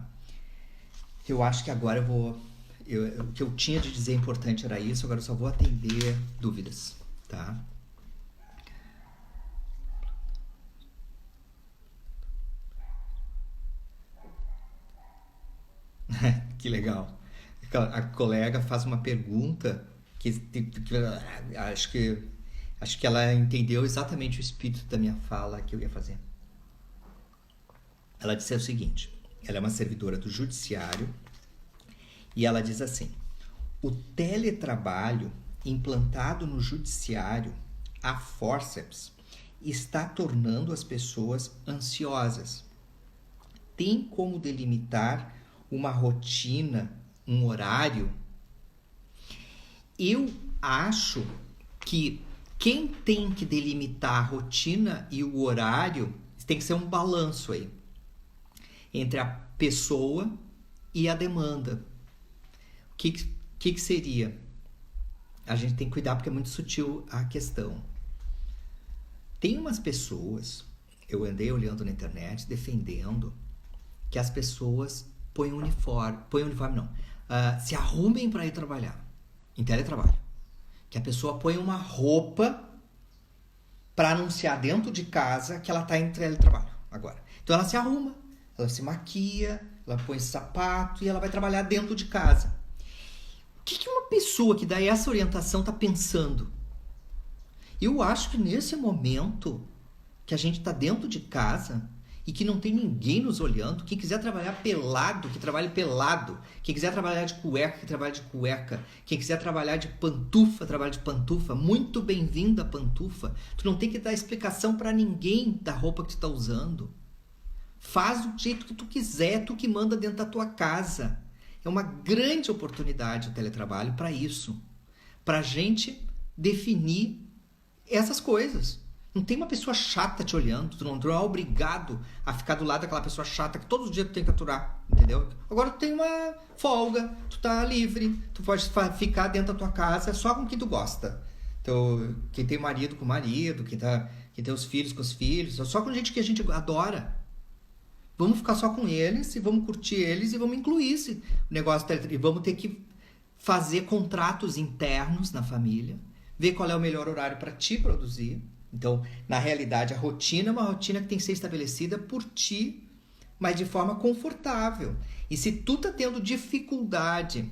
Eu acho que agora o que eu tinha de dizer importante era isso, agora eu só vou atender dúvidas, tá? Que legal. A colega faz uma pergunta que acho que ela entendeu exatamente o espírito da minha fala que eu ia fazer. Ela disse o seguinte: ela é uma servidora do judiciário e ela diz assim: o teletrabalho implantado no judiciário a forceps está tornando as pessoas ansiosas. Tem como delimitar uma rotina, um horário? Eu acho que quem tem que delimitar a rotina e o horário tem que ser um balanço aí entre a pessoa e a demanda. O que seria? A gente tem que cuidar porque é muito sutil a questão. Tem umas pessoas, eu andei olhando na internet, defendendo que as pessoas põem uniforme não, se arrumem para ir trabalhar, em teletrabalho. Que a pessoa põe uma roupa para anunciar dentro de casa que ela está em teletrabalho agora. Então ela se arruma, ela se maquia, ela põe sapato e ela vai trabalhar dentro de casa. O que uma pessoa que dá essa orientação está pensando? Eu acho que nesse momento que a gente está dentro de casa e que não tem ninguém nos olhando, quem quiser trabalhar pelado, que trabalhe pelado. Quem quiser trabalhar de cueca, que trabalhe de cueca. Quem quiser trabalhar de pantufa, trabalhe de pantufa. Muito bem-vinda a pantufa. Tu não tem que dar explicação para ninguém da roupa que tu está usando. Faz do jeito que tu quiser, tu que manda dentro da tua casa. É uma grande oportunidade o teletrabalho para isso. Para a gente definir essas coisas. Não tem uma pessoa chata te olhando, tu não é obrigado a ficar do lado daquela pessoa chata que todos os dias tu tem que aturar, entendeu? Agora tu tem uma folga, tu tá livre, tu pode ficar dentro da tua casa só com quem tu gosta. Então, quem tem marido com o marido, quem tem os filhos com os filhos, só com gente que a gente adora. Vamos ficar só com eles e vamos curtir eles e vamos incluir esse negócio. E vamos ter que fazer contratos internos na família, ver qual é o melhor horário para ti produzir. Então, na realidade, a rotina é uma rotina que tem que ser estabelecida por ti, mas de forma confortável. E se tu tá tendo dificuldade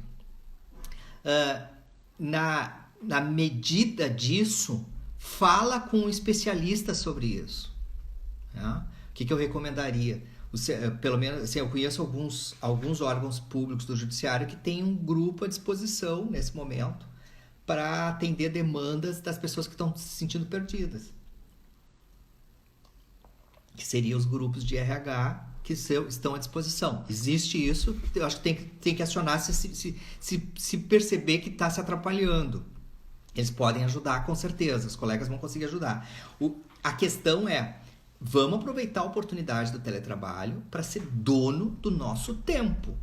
na medida disso, fala com um especialista sobre isso. Né? O que eu recomendaria? Pelo menos, assim, eu conheço alguns órgãos públicos do judiciário que têm um grupo à disposição nesse momento para atender demandas das pessoas que estão se sentindo perdidas. Que seriam os grupos de RH que estão à disposição. Existe isso, eu acho que tem que acionar se perceber que está se atrapalhando. Eles podem ajudar, com certeza, os colegas vão conseguir ajudar. A questão é, vamos aproveitar a oportunidade do teletrabalho para ser dono do nosso tempo.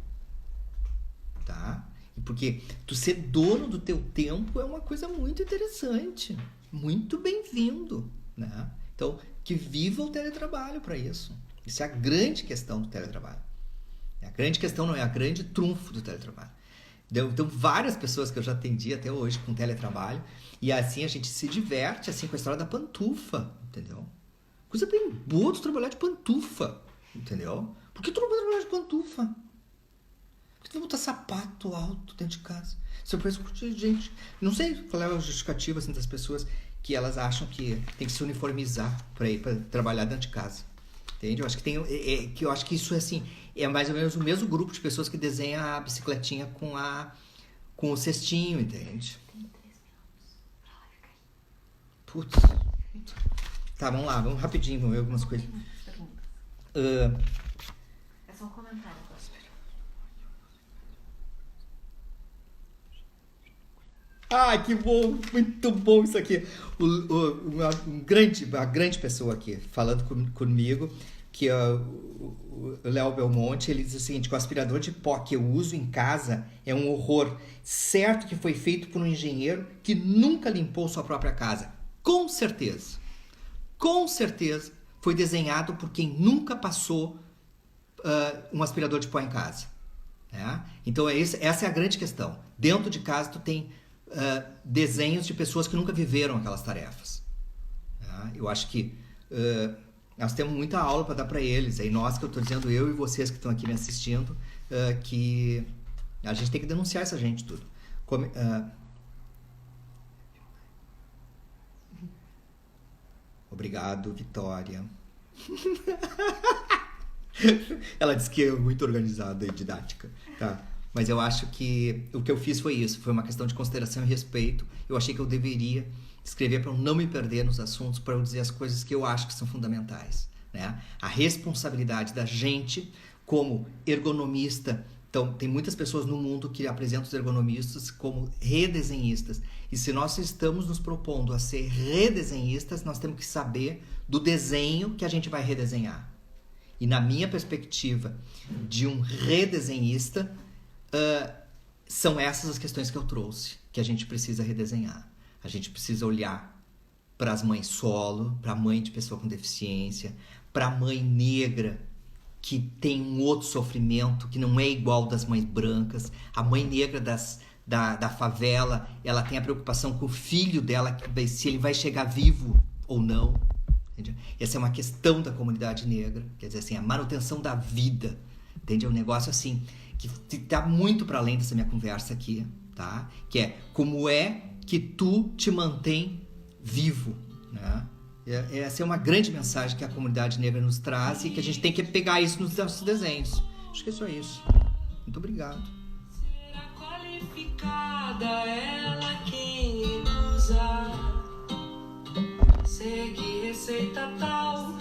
Tá? Porque tu ser dono do teu tempo é uma coisa muito interessante, muito bem-vindo, né? Então, que viva o teletrabalho para isso. Isso é a grande questão do teletrabalho. A grande questão não é a grande trunfo do teletrabalho. Então, várias pessoas que eu já atendi até hoje com teletrabalho, e assim a gente se diverte assim com a história da pantufa, entendeu? Coisa bem boa tu trabalhar de pantufa, entendeu? Por que tu não pode trabalhar de pantufa? Por que tu vai botar sapato alto dentro de casa? Isso eu penso, gente, não sei qual é a justificativa assim, das pessoas que elas acham que tem que se uniformizar para ir para trabalhar dentro de casa. Entende? Eu acho que eu acho que isso é assim, é mais ou menos o mesmo grupo de pessoas que desenha a bicicletinha com o cestinho, entende? Putz. Tá, vamos lá, vamos rapidinho, vamos ver algumas coisas. É só um comentário agora. Ah, que bom, muito bom isso aqui. A grande pessoa aqui falando comigo, que é o Léo Belmonte, ele diz o seguinte: que o aspirador de pó que eu uso em casa é um horror. Certo que foi feito por um engenheiro que nunca limpou sua própria casa. Com certeza foi desenhado por quem nunca passou um aspirador de pó em casa. Né? Então essa é a grande questão. Dentro de casa tu tem desenhos de pessoas que nunca viveram aquelas tarefas. Eu acho que nós temos muita aula para dar para eles. Aí nós, que eu estou dizendo, eu e vocês que estão aqui me assistindo, que a gente tem que denunciar essa gente tudo. Obrigado, Vitória. Ela disse que é muito organizada e didática, tá? Mas eu acho que o que eu fiz foi isso. Foi uma questão de consideração e respeito. Eu achei que eu deveria escrever para eu não me perder nos assuntos, para eu dizer as coisas que eu acho que são fundamentais, né? A responsabilidade da gente como ergonomista. Então, tem muitas pessoas no mundo que apresentam os ergonomistas como redesenhistas. E se nós estamos nos propondo a ser redesenhistas, nós temos que saber do desenho que a gente vai redesenhar. E na minha perspectiva de um redesenhista, são essas as questões que eu trouxe, que a gente precisa redesenhar. A gente precisa olhar para as mães solo, para a mãe de pessoa com deficiência, para a mãe negra, que tem um outro sofrimento, que não é igual das mães brancas. A mãe negra da favela, ela tem a preocupação com o filho dela, se ele vai chegar vivo ou não. Entende? Essa é uma questão da comunidade negra, quer dizer assim, a manutenção da vida. Entende? É um negócio assim, que está muito para além dessa minha conversa aqui, tá? Que é como é que tu te mantém vivo, né? Essa é uma grande mensagem que a comunidade negra nos traz e que a gente tem que pegar isso nos nossos desenhos. Acho que é só isso. Muito obrigado. Será qualificada ela quem usa? Segue receita tal.